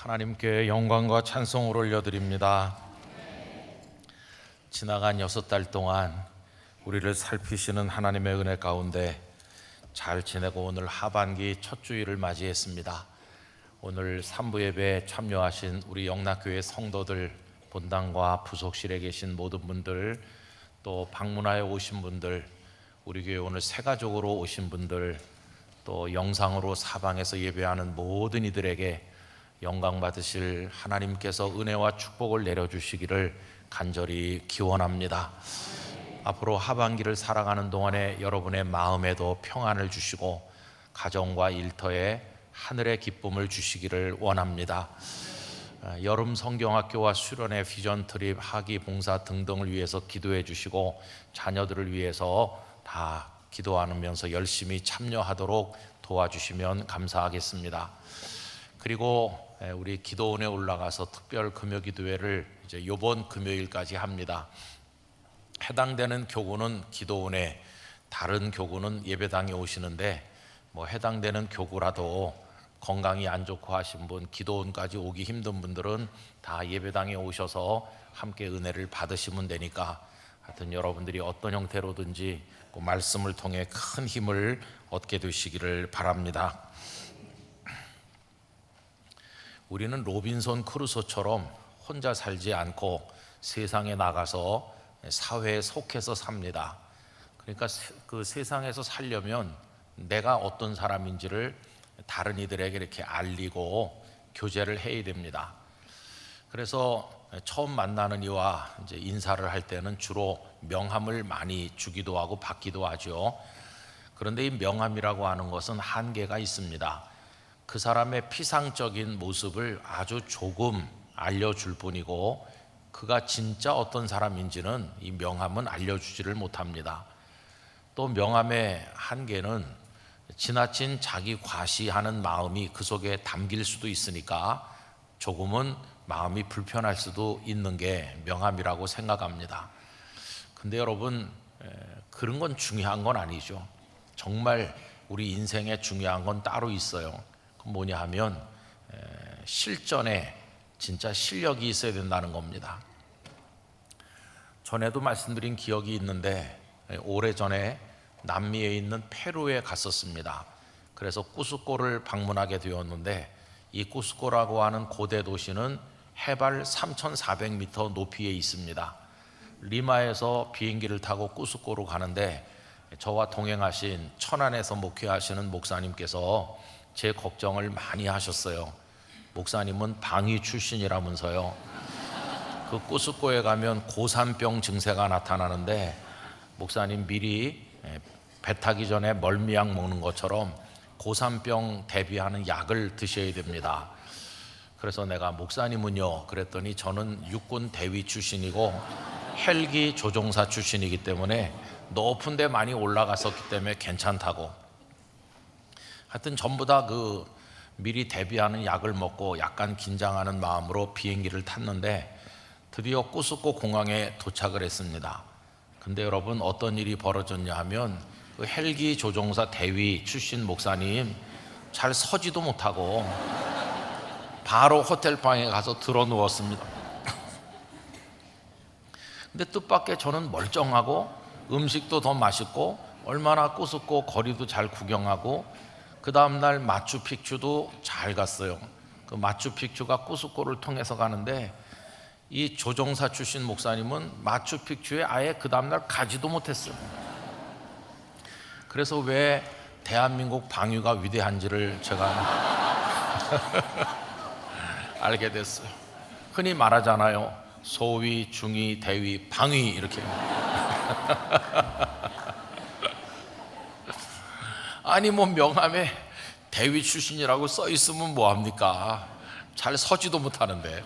하나님께 영광과 찬송을 올려드립니다. 지나간 6달 동안 우리를 살피시는 하나님의 은혜 가운데 잘 지내고 오늘 하반기 첫 주일을 맞이했습니다. 오늘 3부 예배에 참여하신 우리 영락교회 성도들, 본당과 부속실에 계신 모든 분들, 또 방문하여 오신 분들, 우리 교회 오늘 새가족으로 오신 분들, 또 영상으로 사방에서 예배하는 모든 이들에게 영광 받으실 하나님께서 은혜와 축복을 내려주시기를 간절히 기원합니다. 앞으로 하반기를 살아가는 동안에 여러분의 마음에도 평안을 주시고 가정과 일터에 하늘의 기쁨을 주시기를 원합니다. 여름 성경학교와 수련회 비전 트립 학위 봉사 등등을 위해서 기도해 주시고 자녀들을 위해서 다 기도하면서 열심히 참여하도록 도와주시면 감사하겠습니다. 그리고 우리 기도원에 올라가서 특별 금요기도회를 이제 이번 금요일까지 합니다. 해당되는 교구는 기도원에, 다른 교구는 예배당에 오시는데 해당되는 교구라도 건강이 안 좋고 하신 분, 기도원까지 오기 힘든 분들은 다 예배당에 오셔서 함께 은혜를 받으시면 되니까 하여튼 여러분들이 어떤 형태로든지 그 말씀을 통해 큰 힘을 얻게 되시기를 바랍니다. 우리는 로빈son 크루소처럼 혼자 살지 않고 세상에 나가서 사회에 속해서 삽니다. 그러니까 그 세상에서 살려면 내가 어떤 사람인지를 다른 이들에게 이렇게 알리고 교제를 해야 됩니다. 그래서 처음 만나는 이와 이제 인사를 할 때는 주로 명함을 많이 주기도 하고 받기도 하죠. 그런데 이 명함이라고 하는 것은 한계가 있습니다. 그 사람의 피상적인 모습을 아주 조금 알려줄 뿐이고 그가 진짜 어떤 사람인지는 이 명함은 알려주지를 못합니다. 또 명함의 한계는 지나친 자기 과시하는 마음이 그 속에 담길 수도 있으니까 조금은 마음이 불편할 수도 있는 게 명함이라고 생각합니다. 근데 여러분, 그런 건 중요한 건 아니죠. 정말 우리 인생에 중요한 건 따로 있어요. 뭐냐 하면 실전에 진짜 실력이 있어야 된다는 겁니다. 전에도 말씀드린 기억이 있는데 오래전에 남미에 있는 페루에 갔었습니다. 그래서 쿠스코를 방문하게 되었는데 이 쿠스코라고 하는 고대 도시는 해발 3,400m 높이에 있습니다. 리마에서 비행기를 타고 쿠스코로 가는데 저와 동행하신 천안에서 목회하시는 목사님께서 제 걱정을 많이 하셨어요. 목사님은 방위 출신이라면서요. 그 쿠스코에 가면 고산병 증세가 나타나는데 목사님 미리 배 타기 전에 멀미약 먹는 것처럼 고산병 대비하는 약을 드셔야 됩니다. 그래서 내가 목사님은요? 그랬더니 저는 육군 대위 출신이고 헬기 조종사 출신이기 때문에 높은 데 많이 올라갔었기 때문에 괜찮다고. 하여튼 전부 다 그 미리 대비하는 약을 먹고 약간 긴장하는 마음으로 비행기를 탔는데 드디어 쿠스코 공항에 도착을 했습니다. 근데 여러분 어떤 일이 벌어졌냐 하면 그 헬기 조종사 대위 출신 목사님 잘 서지도 못하고 바로 호텔방에 가서 들어 누웠습니다. 근데 뜻밖의 저는 멀쩡하고 음식도 더 맛있고 얼마나 쿠스코 거리도 잘 구경하고 그 다음날 마추픽추도 잘 갔어요. 그 마추픽추가 쿠스코를 통해서 가는데 이 조종사 출신 목사님은 마추픽추에 아예 그 다음날 가지도 못했어요. 그래서 왜 대한민국 방위가 위대한지를 제가 알게 됐어요. 흔히 말하잖아요. 소위, 중위, 대위, 방위 이렇게. 아니 명함에 대위 출신이라고 써 있으면 뭐합니까? 잘 서지도 못하는데.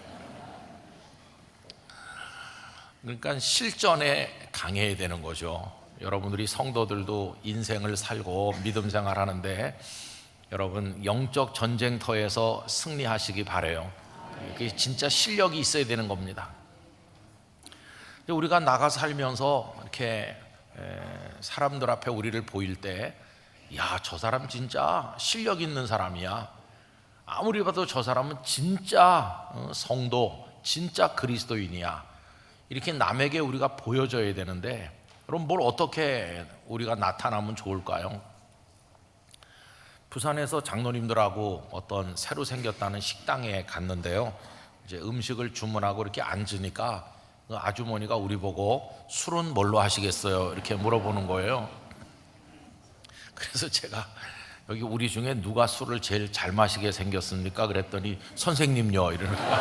그러니까 실전에 강해야 되는 거죠. 여러분들이 성도들도 인생을 살고 믿음 생활하는데 여러분 영적 전쟁터에서 승리하시기 바라요. 그게 진짜 실력이 있어야 되는 겁니다. 우리가 나가 살면서 이렇게 사람들 앞에 우리를 보일 때 야, 저 사람 진짜 실력 있는 사람이야. 아무리 봐도 저 사람은 진짜 성도, 진짜 그리스도인이야, 이렇게 남에게 우리가 보여줘야 되는데, 그럼 뭘 어떻게 우리가 나타나면 좋을까요? 부산에서 장로님들하고 어떤 새로 생겼다는 식당에 갔는데요, 이제 음식을 주문하고 이렇게 앉으니까 그 아주머니가 우리 보고 술은 뭘로 하시겠어요? 이렇게 물어보는 거예요. 그래서 제가 여기 우리 중에 누가 술을 제일 잘 마시게 생겼습니까? 그랬더니 선생님요, 이러는 거예요.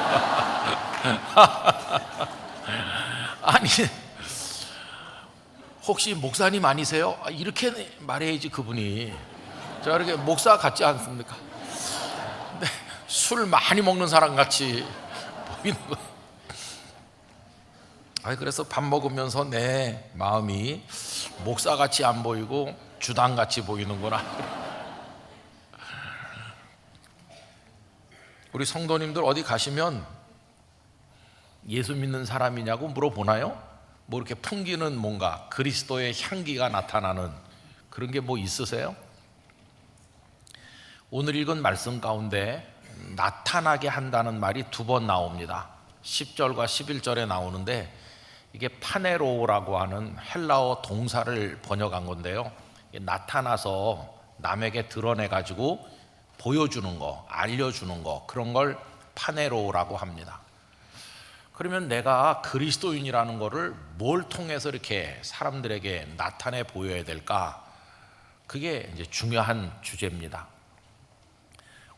아니, 혹시 목사님 아니세요? 이렇게 말해야지 그분이. 제가 이렇게 목사 같지 않습니까? 근데 술 많이 먹는 사람 같이 보이는 거예요. 그래서 밥 먹으면서 내 마음이 목사같이 안 보이고 주당같이 보이는구나. 우리 성도님들 어디 가시면 예수 믿는 사람이냐고 물어보나요? 뭐 이렇게 풍기는 뭔가 그리스도의 향기가 나타나는 그런 게 뭐 있으세요? 오늘 읽은 말씀 가운데 나타나게 한다는 말이 2번 나옵니다. 10절과 11절에 나오는데, 이게 파네로라고 하는 헬라어 동사를 번역한 건데요, 나타나서 남에게 드러내 가지고 보여주는 거, 알려주는 거, 그런 걸 파네로라고 합니다. 그러면 내가 그리스도인이라는 거를 뭘 통해서 이렇게 사람들에게 나타내 보여야 될까? 그게 이제 중요한 주제입니다.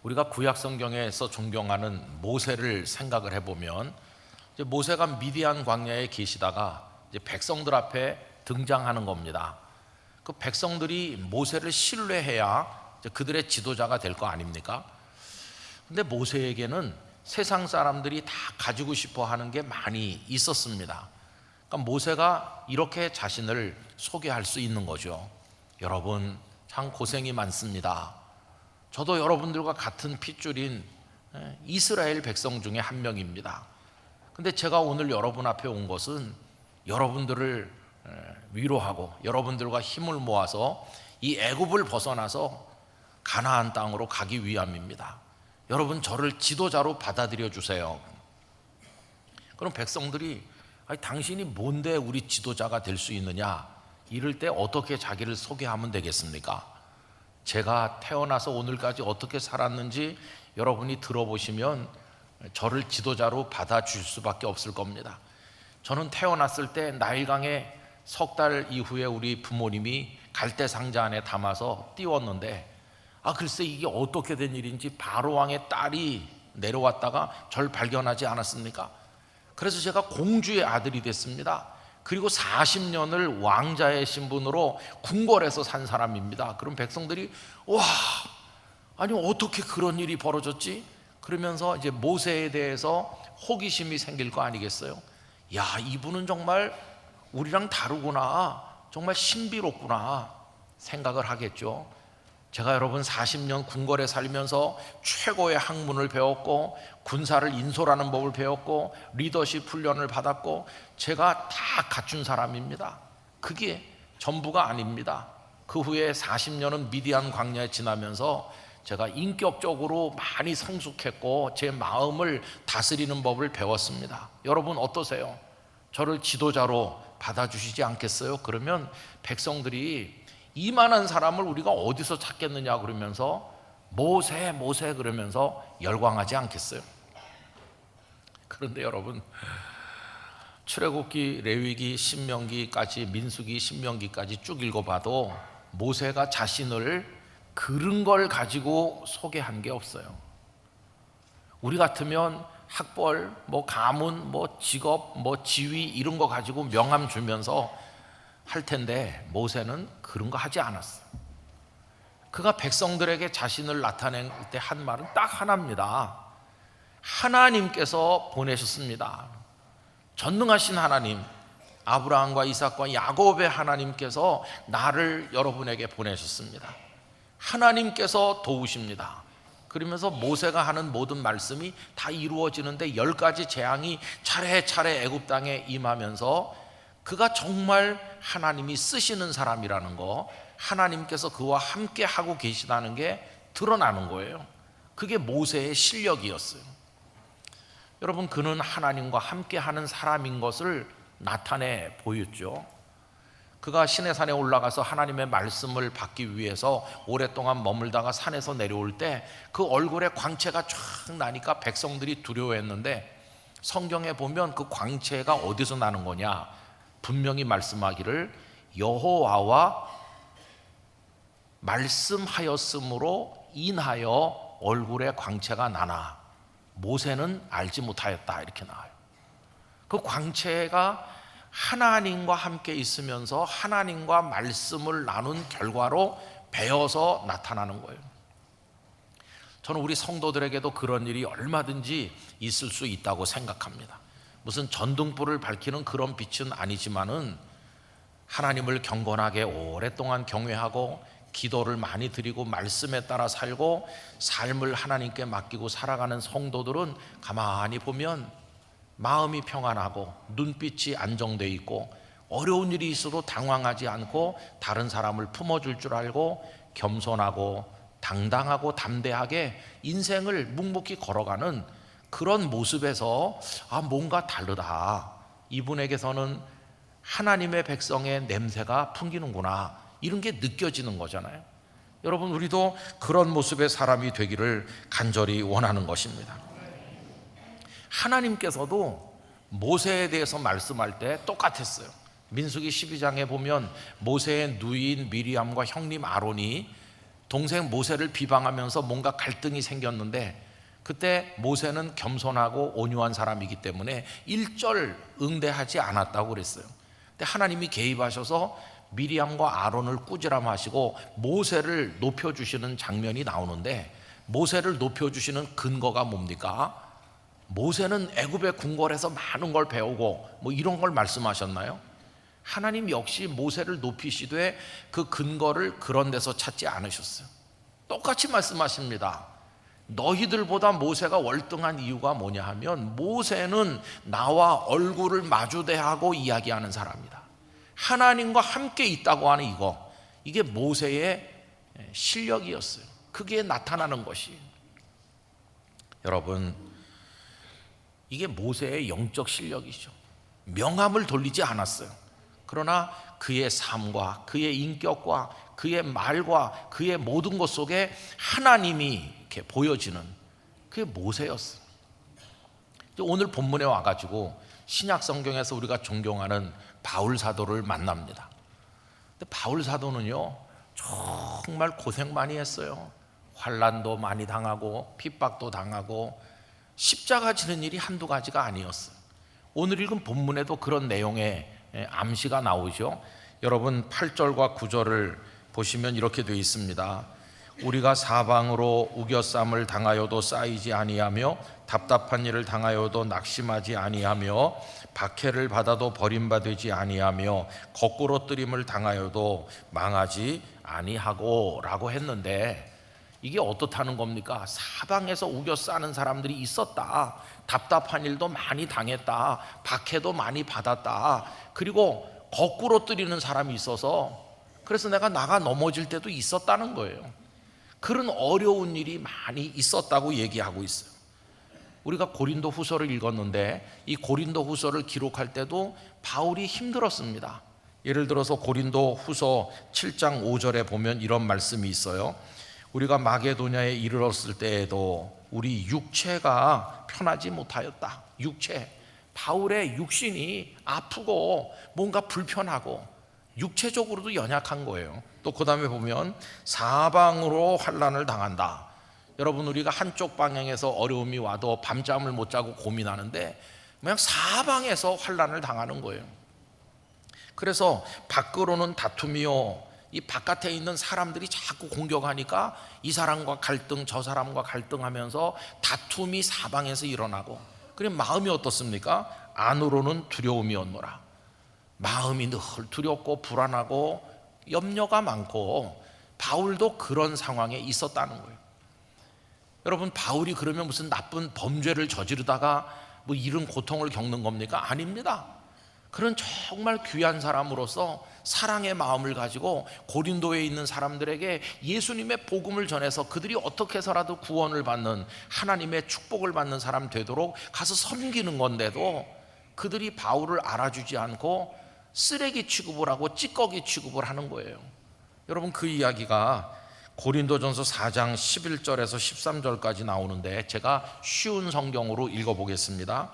우리가 구약 성경에서 존경하는 모세를 생각을 해보면, 이제 모세가 미디안 광야에 계시다가 이제 백성들 앞에 등장하는 겁니다. 그 백성들이 모세를 신뢰해야 이제 그들의 지도자가 될 거 아닙니까? 근데 모세에게는 세상 사람들이 다 가지고 싶어 하는 게 많이 있었습니다. 그러니까 모세가 이렇게 자신을 소개할 수 있는 거죠. 여러분, 참 고생이 많습니다. 저도 여러분들과 같은 핏줄인 이스라엘 백성 중에 한 명입니다. 근데 제가 오늘 여러분 앞에 온 것은 여러분들을 위로하고 여러분들과 힘을 모아서 이 애굽을 벗어나서 가나안 땅으로 가기 위함입니다. 여러분, 저를 지도자로 받아들여 주세요. 그럼 백성들이 당신이 뭔데 우리 지도자가 될 수 있느냐, 이럴 때 어떻게 자기를 소개하면 되겠습니까? 제가 태어나서 오늘까지 어떻게 살았는지 여러분이 들어보시면 저를 지도자로 받아줄 수밖에 없을 겁니다. 저는 태어났을 때 나일강에 석 달 이후에 우리 부모님이 갈대 상자 안에 담아서 띄웠는데, 글쎄 이게 어떻게 된 일인지 바로왕의 딸이 내려왔다가 절 발견하지 않았습니까? 그래서 제가 공주의 아들이 됐습니다. 그리고 40년을 왕자의 신분으로 궁궐에서 산 사람입니다. 그럼 백성들이 와, 아니 어떻게 그런 일이 벌어졌지? 그러면서 이제 모세에 대해서 호기심이 생길 거 아니겠어요? 야, 이분은 정말 우리랑 다르구나, 정말 신비롭구나 생각을 하겠죠. 제가 여러분 40년 궁궐에 살면서 최고의 학문을 배웠고 군사를 인솔하는 법을 배웠고 리더십 훈련을 받았고 제가 다 갖춘 사람입니다. 그게 전부가 아닙니다. 그 후에 40년은 미디안 광야에 지나면서 제가 인격적으로 많이 성숙했고 제 마음을 다스리는 법을 배웠습니다. 여러분 어떠세요? 저를 지도자로 받아주시지 않겠어요? 그러면 백성들이 이만한 사람을 우리가 어디서 찾겠느냐 그러면서 모세 모세 그러면서 열광하지 않겠어요? 그런데 여러분, 출애굽기, 레위기, 신명기까지, 민수기, 신명기까지 쭉 읽어봐도 모세가 자신을 그런 걸 가지고 소개한 게 없어요. 우리 같으면 학벌, 뭐 가문, 뭐 직업, 뭐 지위 이런 거 가지고 명함 주면서 할 텐데 모세는 그런 거 하지 않았어요. 그가 백성들에게 자신을 나타낼 때 한 말은 딱 하나입니다. 하나님께서 보내셨습니다. 전능하신 하나님, 아브라함과 이삭과 야곱의 하나님께서 나를 여러분에게 보내셨습니다. 하나님께서 도우십니다. 그러면서 모세가 하는 모든 말씀이 다 이루어지는데 10가지 재앙이 차례차례 애굽 땅에 임하면서 그가 정말 하나님이 쓰시는 사람이라는 거, 하나님께서 그와 함께 하고 계시다는 게 드러나는 거예요. 그게 모세의 실력이었어요. 여러분, 그는 하나님과 함께하는 사람인 것을 나타내 보였죠. 그가 시내산에 올라가서 하나님의 말씀을 받기 위해서 오랫동안 머물다가 산에서 내려올 때 그 얼굴에 광채가 쫙 나니까 백성들이 두려워했는데, 성경에 보면 그 광채가 어디서 나는 거냐, 분명히 말씀하기를 여호와와 말씀하였으므로 인하여 얼굴에 광채가 나나 모세는 알지 못하였다, 이렇게 나와요. 그 광채가 하나님과 함께 있으면서 하나님과 말씀을 나눈 결과로 배어서 나타나는 거예요. 저는 우리 성도들에게도 그런 일이 얼마든지 있을 수 있다고 생각합니다. 무슨 전등불을 밝히는 그런 빛은 아니지만은 하나님을 경건하게 오랫동안 경외하고 기도를 많이 드리고 말씀에 따라 살고 삶을 하나님께 맡기고 살아가는 성도들은 가만히 보면 마음이 평안하고 눈빛이 안정되어 있고 어려운 일이 있어도 당황하지 않고 다른 사람을 품어줄 줄 알고 겸손하고 당당하고 담대하게 인생을 묵묵히 걸어가는 그런 모습에서 뭔가 다르다, 이분에게서는 하나님의 백성의 냄새가 풍기는구나, 이런 게 느껴지는 거잖아요. 여러분, 우리도 그런 모습의 사람이 되기를 간절히 원하는 것입니다. 하나님께서도 모세에 대해서 말씀할 때 똑같았어요. 민수기 12장에 보면 모세의 누이인 미리암과 형님 아론이 동생 모세를 비방하면서 뭔가 갈등이 생겼는데, 그때 모세는 겸손하고 온유한 사람이기 때문에 일절 응대하지 않았다고 그랬어요. 근데 하나님이 개입하셔서 미리암과 아론을 꾸지람하시고 모세를 높여주시는 장면이 나오는데, 모세를 높여주시는 근거가 뭡니까? 모세는 애굽의 궁궐에서 많은 걸 배우고 뭐 이런 걸 말씀하셨나요? 하나님 역시 모세를 높이시되 그 근거를 그런 데서 찾지 않으셨어요. 똑같이 말씀하십니다. 너희들보다 모세가 월등한 이유가 뭐냐 하면 모세는 나와 얼굴을 마주대하고 이야기하는 사람이다. 하나님과 함께 있다고 하는 이게 모세의 실력이었어요. 그게 나타나는 것이, 여러분, 이게 모세의 영적 실력이죠. 명함을 돌리지 않았어요. 그러나 그의 삶과 그의 인격과 그의 말과 그의 모든 것 속에 하나님이 이렇게 보여지는, 그게 모세였어요. 오늘 본문에 와가지고 신약 성경에서 우리가 존경하는 바울 사도를 만납니다. 근데 바울 사도는요, 정말 고생 많이 했어요. 환난도 많이 당하고 핍박도 당하고 십자가 지는 일이 한두 가지가 아니었어요. 오늘 읽은 본문에도 그런 내용의 암시가 나오죠. 여러분 8절과 9절을 보시면 이렇게 되어 있습니다. 우리가 사방으로 우겨쌈을 당하여도 쌓이지 아니하며 답답한 일을 당하여도 낙심하지 아니하며 박해를 받아도 버림받지 아니하며 거꾸로 뜨림을 당하여도 망하지 아니하고 라고 했는데, 이게 어떻다는 겁니까? 사방에서 우겨 싸는 사람들이 있었다. 답답한 일도 많이 당했다. 박해도 많이 받았다. 그리고 거꾸로 뜨리는 사람이 있어서 그래서 내가 나가 넘어질 때도 있었다는 거예요. 그런 어려운 일이 많이 있었다고 얘기하고 있어요. 우리가 고린도 후서를 읽었는데 이 고린도 후서를 기록할 때도 바울이 힘들었습니다. 예를 들어서 고린도 후서 7장 5절에 보면 이런 말씀이 있어요. 우리가 마게도냐에 이르렀을 때에도 우리 육체가 편하지 못하였다. 육체, 바울의 육신이 아프고 뭔가 불편하고 육체적으로도 연약한 거예요. 또 그 다음에 보면 사방으로 환난을 당한다. 여러분, 우리가 한쪽 방향에서 어려움이 와도 밤잠을 못 자고 고민하는데 그냥 사방에서 환난을 당하는 거예요. 그래서 밖으로는 다툼이요, 이 바깥에 있는 사람들이 자꾸 공격하니까 이 사람과 갈등 저 사람과 갈등하면서 다툼이 사방에서 일어나고, 그럼 마음이 어떻습니까? 안으로는 두려움이었노라. 마음이 늘 두렵고 불안하고 염려가 많고, 바울도 그런 상황에 있었다는 거예요. 여러분, 바울이 그러면 무슨 나쁜 범죄를 저지르다가 뭐 이런 고통을 겪는 겁니까? 아닙니다. 그런 정말 귀한 사람으로서 사랑의 마음을 가지고 고린도에 있는 사람들에게 예수님의 복음을 전해서 그들이 어떻게 해서라도 구원을 받는, 하나님의 축복을 받는 사람 되도록 가서 섬기는 건데도 그들이 바울을 알아주지 않고 쓰레기 취급을 하고 찌꺼기 취급을 하는 거예요. 여러분, 그 이야기가 고린도전서 4장 11절에서 13절까지 나오는데 제가 쉬운 성경으로 읽어보겠습니다.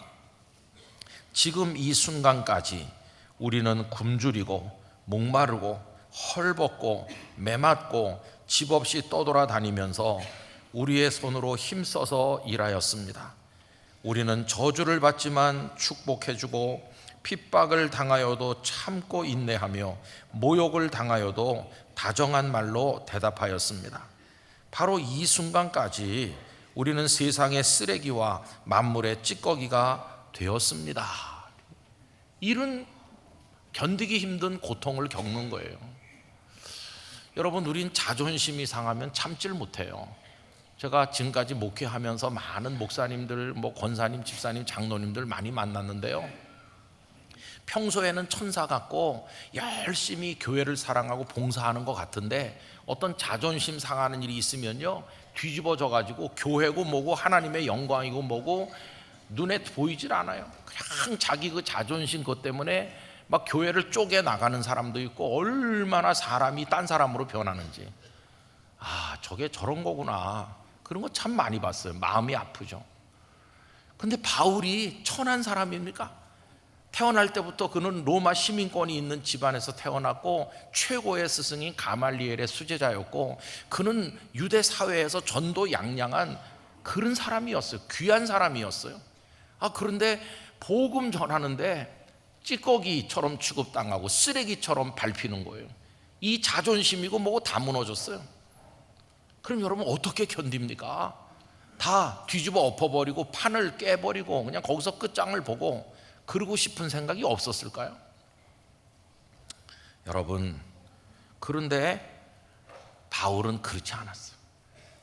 지금 이 순간까지 우리는 굶주리고 목마르고 헐벗고 메맞고 집 없이 떠돌아다니면서 우리의 손으로 힘써서 일하였습니다. 우리는 저주를 받지만 축복해주고 핍박을 당하여도 참고 인내하며 모욕을 당하여도 다정한 말로 대답하였습니다. 바로 이 순간까지 우리는 세상의 쓰레기와 만물의 찌꺼기가 되었습니다. 이런 견디기 힘든 고통을 겪는 거예요. 여러분, 우린 자존심이 상하면 참질 못해요. 제가 지금까지 목회하면서 많은 목사님들, 권사님, 집사님, 장로님들 많이 만났는데요, 평소에는 천사 같고 열심히 교회를 사랑하고 봉사하는 것 같은데 어떤 자존심 상하는 일이 있으면요, 뒤집어져 가지고 교회고 뭐고 하나님의 영광이고 뭐고 눈에 보이질 않아요. 그냥 자기 그 자존심 그것 때문에 막 교회를 쪼개 나가는 사람도 있고, 얼마나 사람이 딴 사람으로 변하는지, 저게 저런 거구나, 그런 거 참 많이 봤어요. 마음이 아프죠. 근데 바울이 천한 사람입니까? 태어날 때부터 그는 로마 시민권이 있는 집안에서 태어났고 최고의 스승인 가말리엘의 수제자였고, 그는 유대 사회에서 전도 양양한 그런 사람이었어요. 귀한 사람이었어요. 그런데 복음 전하는데 찌꺼기처럼 취급당하고 쓰레기처럼 밟히는 거예요. 이 자존심이고 뭐고 다 무너졌어요. 그럼 여러분 어떻게 견딥니까? 다 뒤집어 엎어버리고 판을 깨버리고 그냥 거기서 끝장을 보고 그러고 싶은 생각이 없었을까요? 여러분, 그런데 바울은 그렇지 않았어요.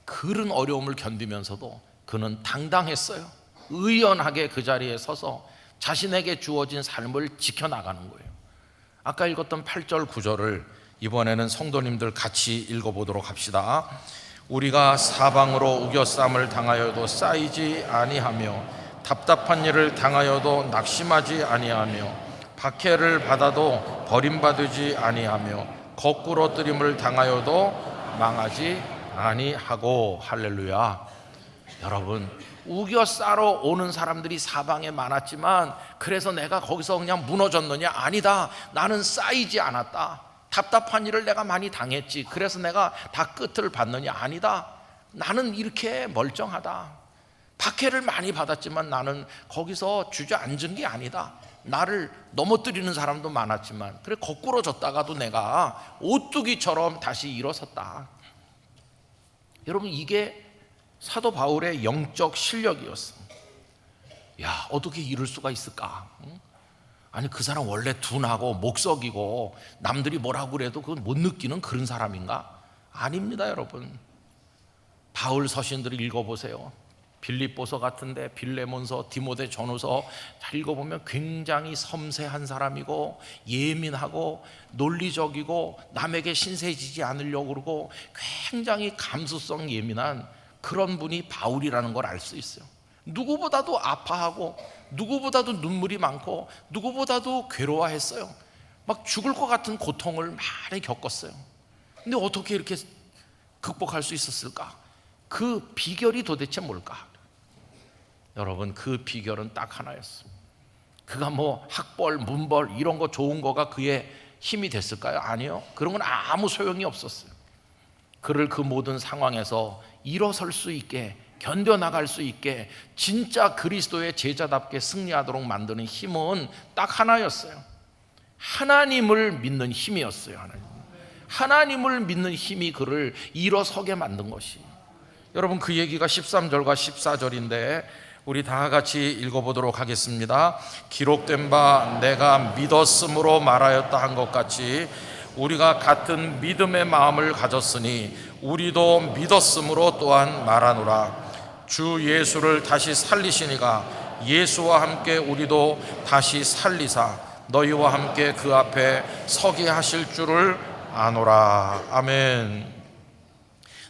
그런 어려움을 견디면서도 그는 당당했어요. 의연하게 그 자리에 서서 자신에게 주어진 삶을 지켜나가는 거예요. 아까 읽었던 8절 9절을 이번에는 성도님들 같이 읽어보도록 합시다. 우리가 사방으로 우겨쌈을 당하여도 쌓이지 아니하며 답답한 일을 당하여도 낙심하지 아니하며 박해를 받아도 버림받지 아니하며 거꾸로 뜨림을 당하여도 망하지 아니하고. 할렐루야. 여러분, 우겨 싸러 오는 사람들이 사방에 많았지만 그래서 내가 거기서 그냥 무너졌느냐? 아니다. 나는 쌓이지 않았다. 답답한 일을 내가 많이 당했지, 그래서 내가 다 끝을 봤느냐? 아니다. 나는 이렇게 멀쩡하다. 박해를 많이 받았지만 나는 거기서 주저앉은 게 아니다. 나를 넘어뜨리는 사람도 많았지만 그래 거꾸로 졌다가도 내가 오뚜기처럼 다시 일어섰다. 여러분, 이게 사도 바울의 영적 실력이었어. 야, 어떻게 이럴 수가 있을까? 아니, 그 사람 원래 둔하고 목석이고 남들이 뭐라고 그래도 그건 못 느끼는 그런 사람인가? 아닙니다. 여러분, 바울 서신들을 읽어보세요. 빌립보서 같은데, 빌레몬서, 디모데 전후서 잘 읽어보면 굉장히 섬세한 사람이고 예민하고 논리적이고 남에게 신세지지 않으려고 그러고 굉장히 감수성 예민한 그런 분이 바울이라는 걸 알 수 있어요. 누구보다도 아파하고 누구보다도 눈물이 많고 누구보다도 괴로워했어요. 막 죽을 것 같은 고통을 많이 겪었어요. 근데 어떻게 이렇게 극복할 수 있었을까? 그 비결이 도대체 뭘까? 여러분, 그 비결은 딱 하나였어요. 그가 뭐 학벌, 문벌 이런 거 좋은 거가 그의 힘이 됐을까요? 아니요. 그런 건 아무 소용이 없었어요. 그를 그 모든 상황에서 일어설 수 있게, 견뎌나갈 수 있게, 진짜 그리스도의 제자답게 승리하도록 만드는 힘은 딱 하나였어요. 하나님을 믿는 힘이었어요. 하나님을 믿는 힘이 그를 일어서게 만든 것이. 여러분, 그 얘기가 13절과 14절인데 우리 다 같이 읽어보도록 하겠습니다. 기록된 바 내가 믿었으므로 말하였다 한 것 같이 우리가 같은 믿음의 마음을 가졌으니 우리도 믿었으므로 또한 말하노라. 주 예수를 다시 살리시니가 예수와 함께 우리도 다시 살리사 너희와 함께 그 앞에 서게 하실 줄을 아노라. 아멘.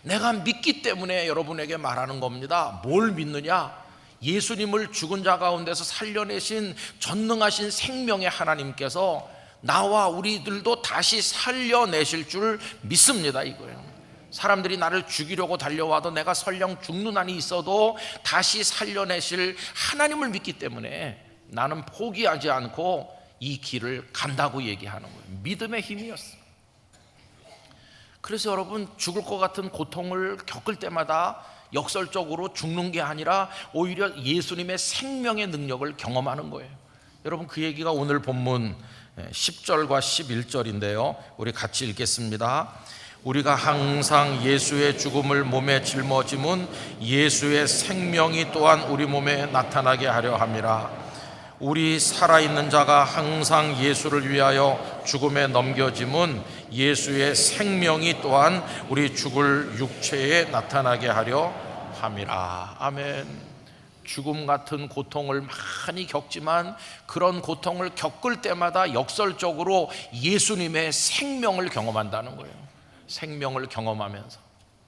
내가 믿기 때문에 여러분에게 말하는 겁니다. 뭘 믿느냐? 예수님을 죽은 자 가운데서 살려내신 전능하신 생명의 하나님께서 나와 우리들도 다시 살려내실 줄 믿습니다. 이거예요. 사람들이 나를 죽이려고 달려와도 내가 설령 죽는 한이 있어도 다시 살려내실 하나님을 믿기 때문에 나는 포기하지 않고 이 길을 간다고 얘기하는 거예요. 믿음의 힘이었어요. 그래서 여러분, 죽을 것 같은 고통을 겪을 때마다 역설적으로 죽는 게 아니라 오히려 예수님의 생명의 능력을 경험하는 거예요. 여러분, 그 얘기가 오늘 본문 10절과 11절인데요 우리 같이 읽겠습니다. 우리가 항상 예수의 죽음을 몸에 짊어짐은 예수의 생명이 또한 우리 몸에 나타나게 하려 함이라. 우리 살아있는 자가 항상 예수를 위하여 죽음에 넘겨짐은 예수의 생명이 또한 우리 죽을 육체에 나타나게 하려 함이라. 아멘. 죽음 같은 고통을 많이 겪지만 그런 고통을 겪을 때마다 역설적으로 예수님의 생명을 경험한다는 거예요. 생명을 경험하면서,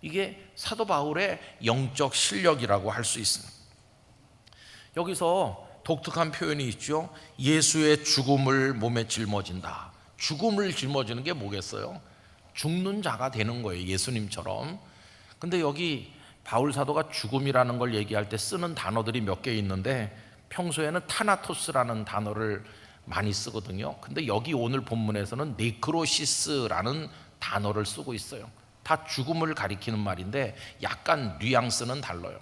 이게 사도 바울의 영적 실력이라고 할 수 있습니다. 여기서 독특한 표현이 있죠. 예수의 죽음을 몸에 짊어진다. 죽음을 짊어지는 게 뭐겠어요? 죽는 자가 되는 거예요, 예수님처럼. 근데 여기 바울 사도가 죽음이라는 걸 얘기할 때 쓰는 단어들이 몇 개 있는데 평소에는 타나토스라는 단어를 많이 쓰거든요. 근데 여기 오늘 본문에서는 네크로시스라는 단어를 쓰고 있어요. 다 죽음을 가리키는 말인데 약간 뉘앙스는 달라요.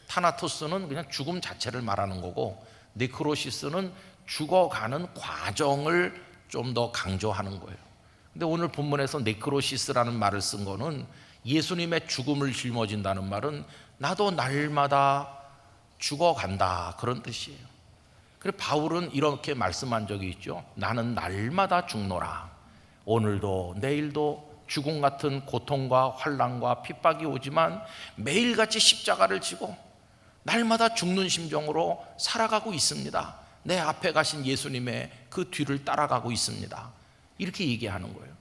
타나토스는 그냥 죽음 자체를 말하는 거고, 네크로시스는 죽어가는 과정을 좀 더 강조하는 거예요. 근데 오늘 본문에서 네크로시스라는 말을 쓴 거는 예수님의 죽음을 짊어진다는 말은 나도 날마다 죽어간다, 그런 뜻이에요. 그래서 바울은 이렇게 말씀한 적이 있죠. 나는 날마다 죽노라. 오늘도 내일도 죽음 같은 고통과 환난과 핍박이 오지만 매일같이 십자가를 지고 날마다 죽는 심정으로 살아가고 있습니다. 내 앞에 가신 예수님의 그 뒤를 따라가고 있습니다. 이렇게 얘기하는 거예요.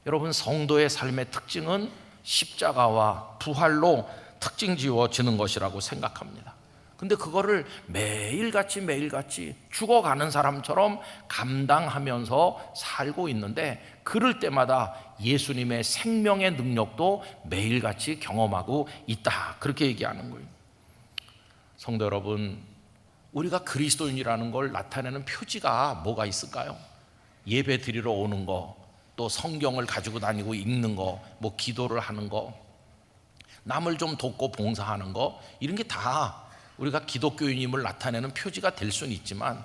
여러분, 성도의 삶의 특징은 십자가와 부활로 특징 지어지는 것이라고 생각합니다. 근데 그거를 매일같이 죽어가는 사람처럼 감당하면서 살고 있는데, 그럴 때마다 예수님의 생명의 능력도 매일같이 경험하고 있다, 그렇게 얘기하는 거예요. 성도 여러분, 우리가 그리스도인이라는 걸 나타내는 표지가 뭐가 있을까요? 예배 드리러 오는 거, 또 성경을 가지고 다니고 읽는 거, 뭐 기도를 하는 거, 남을 좀 돕고 봉사하는 거, 이런 게 다 우리가 기독교인임을 나타내는 표지가 될 수는 있지만,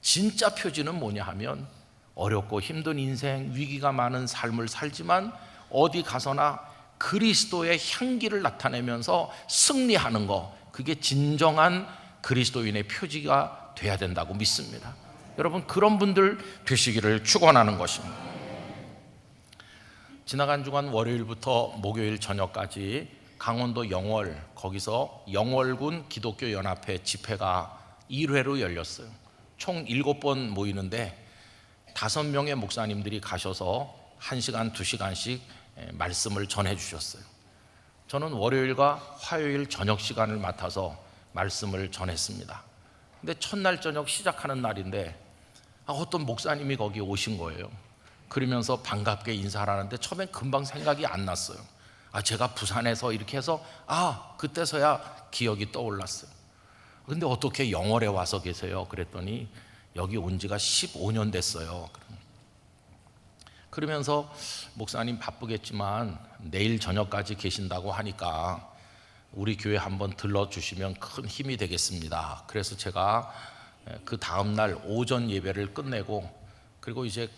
진짜 표지는 뭐냐 하면 어렵고 힘든 인생, 위기가 많은 삶을 살지만 어디 가서나 그리스도의 향기를 나타내면서 승리하는 거, 그게 진정한 그리스도인의 표지가 돼야 된다고 믿습니다. 여러분, 그런 분들 되시기를 축원하는 것입니다. 지나간 주간 월요일부터 목요일 저녁까지 강원도 영월, 거기서 영월군 기독교 연합회 집회가 1회로 열렸어요. 총 7번 모이는데 5명의 목사님들이 가셔서 1시간, 2시간씩 말씀을 전해 주셨어요. 저는 월요일과 화요일 저녁 시간을 맡아서 말씀을 전했습니다. 근데 첫날 저녁 시작하는 날인데 어떤 목사님이 거기 오신 거예요. 그러면서 반갑게 인사를 하는데 처음엔 금방 생각이 안 났어요. 제가 부산에서 이렇게 해서 그때서야 기억이 떠올랐어요. 근데 어떻게 영월에 와서 계세요? 그랬더니 여기 온 지가 15년 됐어요. 그러면서 목사님 바쁘겠지만 내일 저녁까지 계신다고 하니까 우리 교회 한번 들러주시면 큰 힘이 되겠습니다. 그래서 제가 그 다음날 오전 예배를 끝내고, 그리고 이제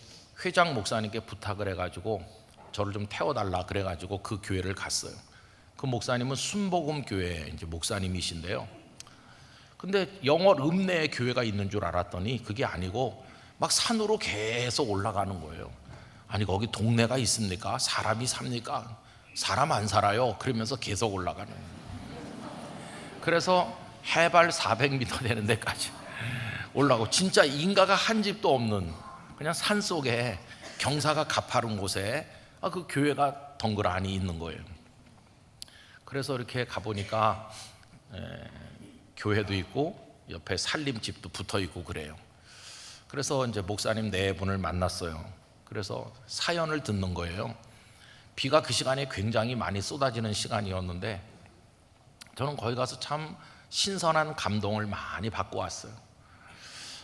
회장 목사님께 부탁을 해가지고 저를 좀 태워달라 그래가지고 그 교회를 갔어요. 그 목사님은 순복음교회 이제 목사님이신데요. 근데 영월 읍내에 교회가 있는 줄 알았더니 그게 아니고 막 산으로 계속 올라가는 거예요. 아니, 거기 동네가 있습니까? 사람이 삽니까? 사람 안 살아요. 그러면서 계속 올라가는 거예요. 그래서 해발 400m 되는 데까지 올라가고, 진짜 인가가 한 집도 없는 그냥 산 속에 경사가 가파른 곳에 그 교회가 덩그러니 있는 거예요. 그래서 이렇게 가보니까 교회도 있고 옆에 살림집도 붙어 있고 그래요. 그래서 이제 목사님 네 분을 만났어요. 그래서 사연을 듣는 거예요. 비가 그 시간에 굉장히 많이 쏟아지는 시간이었는데 저는 거기 가서 참 신선한 감동을 많이 받고 왔어요.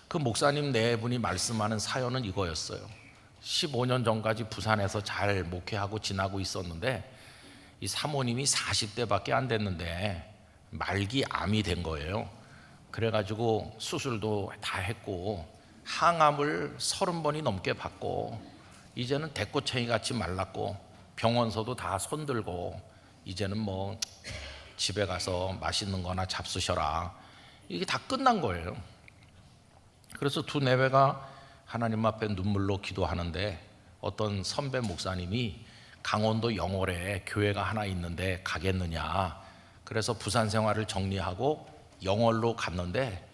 그 목사님 네 분이 말씀하는 사연은 이거였어요. 15년 전까지 부산에서 잘 목회하고 지나고 있었는데 이 사모님이 40대밖에 안 됐는데 말기 암이 된 거예요. 그래가지고 수술도 다 했고 항암을 30번이 넘게 받고 이제는 대꼬챙이 같이 말랐고 병원서도 다 손들고 이제는 뭐 집에 가서 맛있는 거나 잡수셔라, 이게 다 끝난 거예요. 그래서 두 내외가 하나님 앞에 눈물로 기도하는데 어떤 선배 목사님이 강원도 영월에 교회가 하나 있는데 가겠느냐, 그래서 부산 생활을 정리하고 영월로 갔는데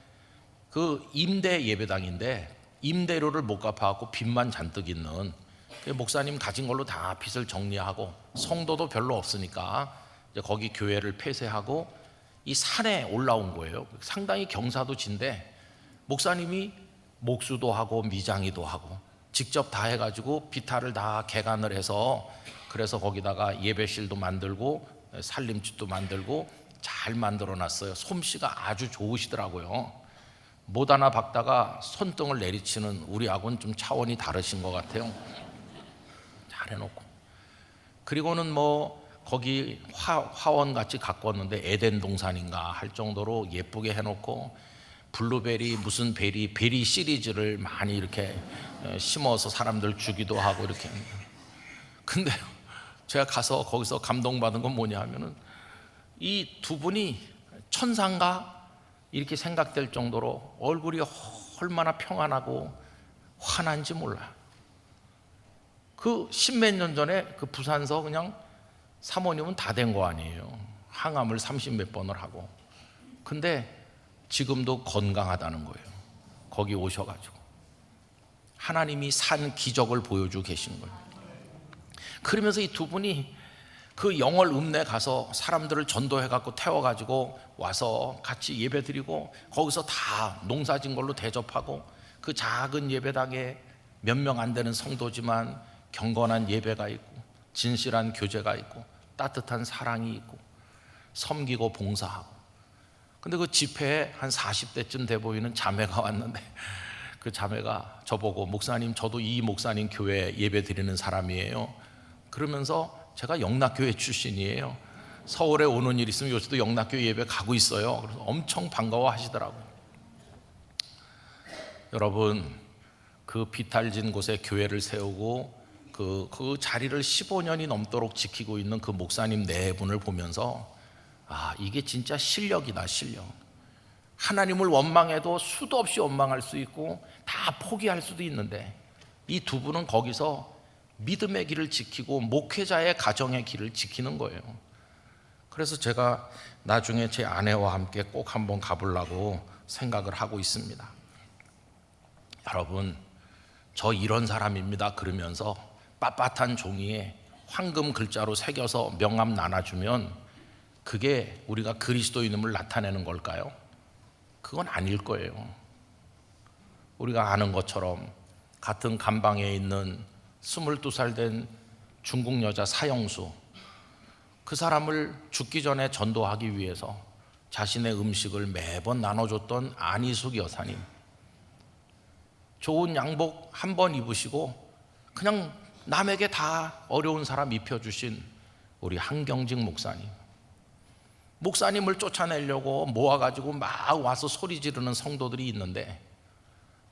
그 임대 예배당인데 임대료를 못 갚아갖고 빚만 잔뜩 있는, 목사님 가진 걸로 다 빚을 정리하고 성도도 별로 없으니까 이제 거기 교회를 폐쇄하고 이 산에 올라온 거예요. 상당히 경사도 진데 목사님이 목수도 하고 미장이도 하고 직접 다 해가지고 비탈을 다 개간을 해서 그래서 거기다가 예배실도 만들고 살림집도 만들고 잘 만들어 놨어요. 솜씨가 아주 좋으시더라고요. 못 하나 박다가 손등을 내리치는 우리하고는 좀 차원이 다르신 것 같아요. 잘 해놓고, 그리고는 뭐 거기 화원같이 가꿨는데 에덴 동산인가 할 정도로 예쁘게 해놓고 블루베리 무슨 베리 시리즈를 많이 이렇게 심어서 사람들 주기도 하고 이렇게. 근데 제가 가서 거기서 감동받은 건 뭐냐 하면은 이 두 분이 천사인가 이렇게 생각될 정도로 얼굴이 얼마나 평안하고 환한지 몰라요. 그 십몇 년 전에 그 부산서 그냥 사모님은 다 된 거 아니에요. 항암을 30몇 번을 하고. 근데 지금도 건강하다는 거예요. 거기 오셔가지고 하나님이 산 기적을 보여주고 계신 거예요. 그러면서 이 두 분이 그 영월 읍내 가서 사람들을 전도해갖고 태워가지고 와서 같이 예배 드리고 거기서 다 농사진 걸로 대접하고 그 작은 예배당에 몇 명 안 되는 성도지만 경건한 예배가 있고 진실한 교제가 있고 따뜻한 사랑이 있고 섬기고 봉사하고. 근데 그 집회에 한 40대쯤 돼 보이는 자매가 왔는데 그 자매가 저보고 목사님, 저도 이 목사님 교회 예배 드리는 사람이에요. 그러면서 제가 영락교회 출신이에요. 서울에 오는 일 있으면 요새도 영락교회 예배 가고 있어요. 그래서 엄청 반가워 하시더라고요. 여러분, 그 비탈진 곳에 교회를 세우고 그 자리를 15년이 넘도록 지키고 있는 그 목사님 네 분을 보면서 이게 진짜 실력이다, 실력. 하나님을 원망해도 수도 없이 원망할 수 있고 다 포기할 수도 있는데 이 두 분은 거기서 믿음의 길을 지키고 목회자의 가정의 길을 지키는 거예요. 그래서 제가 나중에 제 아내와 함께 꼭 한번 가보려고 생각을 하고 있습니다. 여러분, 저 이런 사람입니다 그러면서 빳빳한 종이에 황금 글자로 새겨서 명함 나눠주면 그게 우리가 그리스도인임을 나타내는 걸까요? 그건 아닐 거예요. 우리가 아는 것처럼 같은 감방에 있는 22살 된 중국 여자 사형수, 그 사람을 죽기 전에 전도하기 위해서 자신의 음식을 매번 나눠줬던 안희숙 여사님, 좋은 양복 한 번 입으시고 그냥 남에게 다 어려운 사람 입혀주신 우리 한경직 목사님, 목사님을 쫓아내려고 모아가지고 막 와서 소리 지르는 성도들이 있는데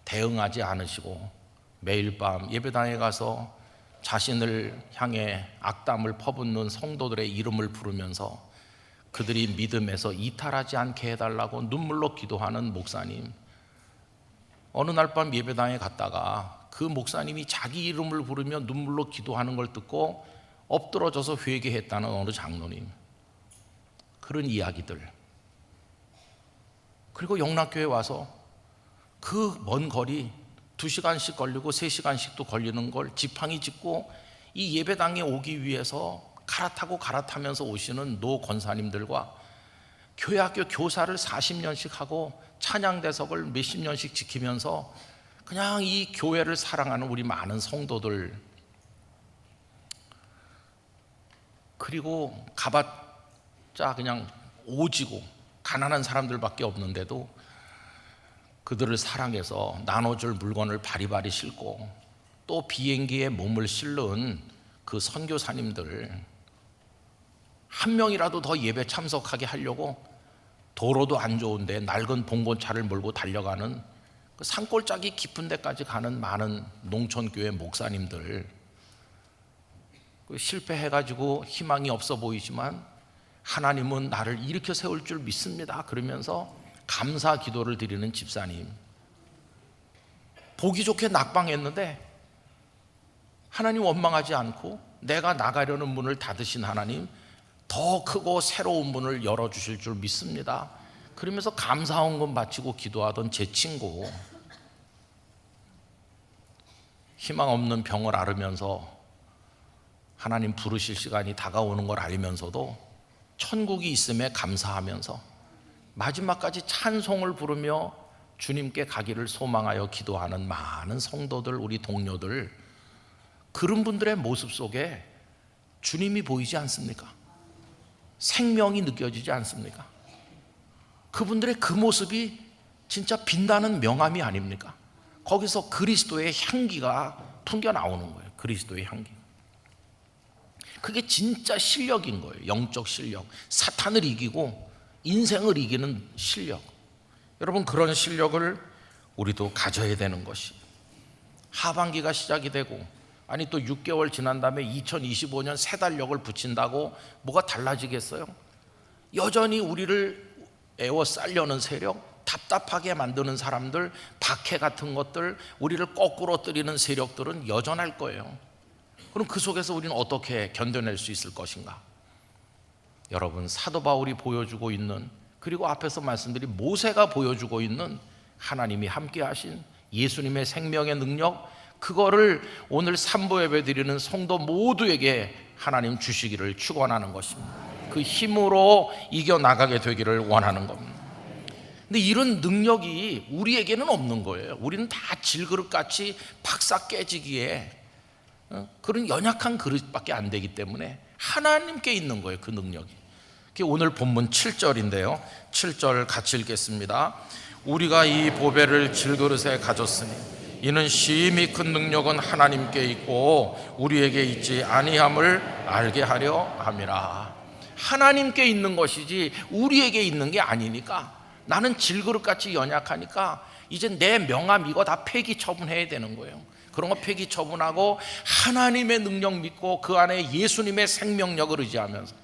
대응하지 않으시고 매일 밤 예배당에 가서 자신을 향해 악담을 퍼붓는 성도들의 이름을 부르면서 그들이 믿음에서 이탈하지 않게 해달라고 눈물로 기도하는 목사님. 어느 날 밤 예배당에 갔다가 그 목사님이 자기 이름을 부르며 눈물로 기도하는 걸 듣고 엎드러져서 회개했다는 어느 장로님. 그런 이야기들. 그리고 영락교회 와서 그 먼 거리 2시간씩 걸리고 3시간씩도 걸리는 걸 지팡이 짚고 이 예배당에 오기 위해서 갈아타면서 오시는 노 권사님들과 교회학교 교사를 40년씩 하고 찬양대석을 몇십 년씩 지키면서 그냥 이 교회를 사랑하는 우리 많은 성도들, 그리고 가봤자 그냥 오지고 가난한 사람들밖에 없는데도 그들을 사랑해서 나눠줄 물건을 바리바리 싣고 또 비행기에 몸을 실는 그 선교사님들, 한 명이라도 더 예배 참석하게 하려고 도로도 안 좋은데 낡은 봉고차를 몰고 달려가는 그 산골짜기 깊은 데까지 가는 많은 농촌교회 목사님들, 실패해가지고 희망이 없어 보이지만 하나님은 나를 일으켜 세울 줄 믿습니다 그러면서 감사 기도를 드리는 집사님, 보기 좋게 낙방했는데 하나님 원망하지 않고 내가 나가려는 문을 닫으신 하나님, 더 크고 새로운 문을 열어주실 줄 믿습니다 그러면서 감사헌금 바치고 기도하던 제 친구, 희망 없는 병을 앓으면서 하나님 부르실 시간이 다가오는 걸 알면서도 천국이 있음에 감사하면서 마지막까지 찬송을 부르며 주님께 가기를 소망하여 기도하는 많은 성도들, 우리 동료들, 그런 분들의 모습 속에 주님이 보이지 않습니까? 생명이 느껴지지 않습니까? 그분들의 그 모습이 진짜 빛나는 명함이 아닙니까? 거기서 그리스도의 향기가 풍겨 나오는 거예요. 그리스도의 향기. 그게 진짜 실력인 거예요. 영적 실력. 사탄을 이기고 인생을 이기는 실력. 여러분, 그런 실력을 우리도 가져야 되는 것이, 하반기가 시작이 되고 아니 또 6개월 지난 다음에 2025년 새 달력을 붙인다고 뭐가 달라지겠어요? 여전히 우리를 에워싸려는 세력, 답답하게 만드는 사람들, 박해 같은 것들, 우리를 거꾸로 뜨리는 세력들은 여전할 거예요. 그럼 그 속에서 우리는 어떻게 견뎌낼 수 있을 것인가? 여러분, 사도 바울이 보여주고 있는, 그리고 앞에서 말씀드린 모세가 보여주고 있는 하나님이 함께 하신 예수님의 생명의 능력, 그거를 오늘 삼부 예배 드리는 성도 모두에게 하나님 주시기를 축원하는 것입니다. 그 힘으로 이겨나가게 되기를 원하는 겁니다. 근데 이런 능력이 우리에게는 없는 거예요. 우리는 다 질그릇같이 박사 깨지기에 그런 연약한 그릇밖에 안 되기 때문에 하나님께 있는 거예요, 그 능력이. 오늘 본문 7절인데요 7절 같이 읽겠습니다. 우리가 이 보배를 질그릇에 가졌으니 이는 심히 큰 능력은 하나님께 있고 우리에게 있지 아니함을 알게 하려 함이라. 하나님께 있는 것이지 우리에게 있는 게 아니니까, 나는 질그릇같이 연약하니까 이제 내 명함 이거 다 폐기 처분해야 되는 거예요. 그런 거 폐기 처분하고 하나님의 능력 믿고 그 안에 예수님의 생명력을 의지하면서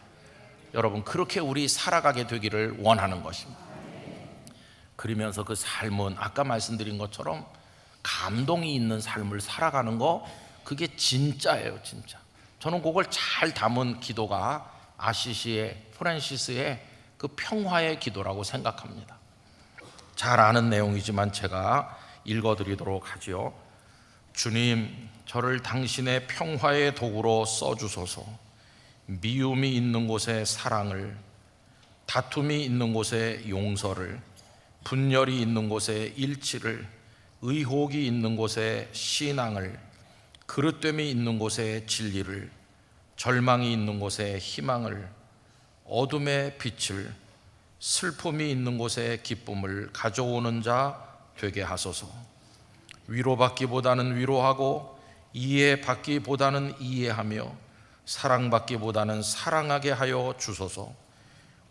여러분 그렇게 우리 살아가게 되기를 원하는 것입니다. 그러면서 그 삶은 아까 말씀드린 것처럼 감동이 있는 삶을 살아가는 거, 그게 진짜예요, 진짜. 저는 그걸 잘 담은 기도가 아시시의 프란시스의 그 평화의 기도라고 생각합니다. 잘 아는 내용이지만 제가 읽어드리도록 하지요. 주님, 저를 당신의 평화의 도구로 써주소서. 미움이 있는 곳에 사랑을, 다툼이 있는 곳에 용서를, 분열이 있는 곳에 일치를, 의혹이 있는 곳에 신앙을, 그릇됨이 있는 곳에 진리를, 절망이 있는 곳에 희망을, 어둠의 빛을, 슬픔이 있는 곳에 기쁨을 가져오는 자 되게 하소서. 위로받기보다는 위로하고 이해받기보다는 이해하며 사랑받기보다는 사랑하게 하여 주소서.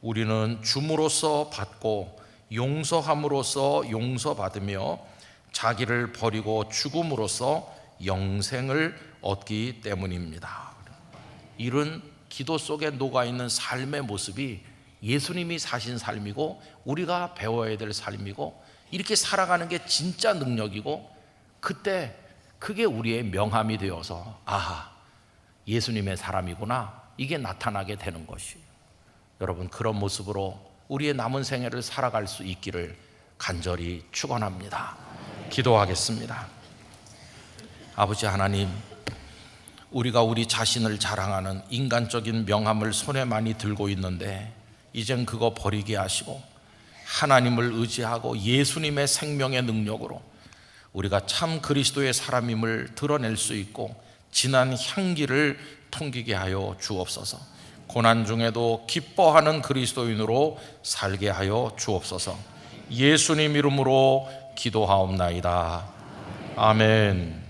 우리는 줌으로써 받고 용서함으로써 용서받으며 자기를 버리고 죽음으로써 영생을 얻기 때문입니다. 이런 기도 속에 녹아있는 삶의 모습이 예수님이 사신 삶이고 우리가 배워야 될 삶이고, 이렇게 살아가는 게 진짜 능력이고, 그때 그게 우리의 명함이 되어서 아하, 예수님의 사람이구나, 이게 나타나게 되는 것이에요. 여러분, 그런 모습으로 우리의 남은 생애를 살아갈 수 있기를 간절히 축원합니다. 기도하겠습니다. 아버지 하나님, 우리가 우리 자신을 자랑하는 인간적인 명함을 손에 많이 들고 있는데 이젠 그거 버리게 하시고 하나님을 의지하고 예수님의 생명의 능력으로 우리가 참 그리스도의 사람임을 드러낼 수 있고 진한 향기를 풍기게 하여 주옵소서. 고난 중에도 기뻐하는 그리스도인으로 살게 하여 주옵소서. 예수님 이름으로 기도하옵나이다. 아멘.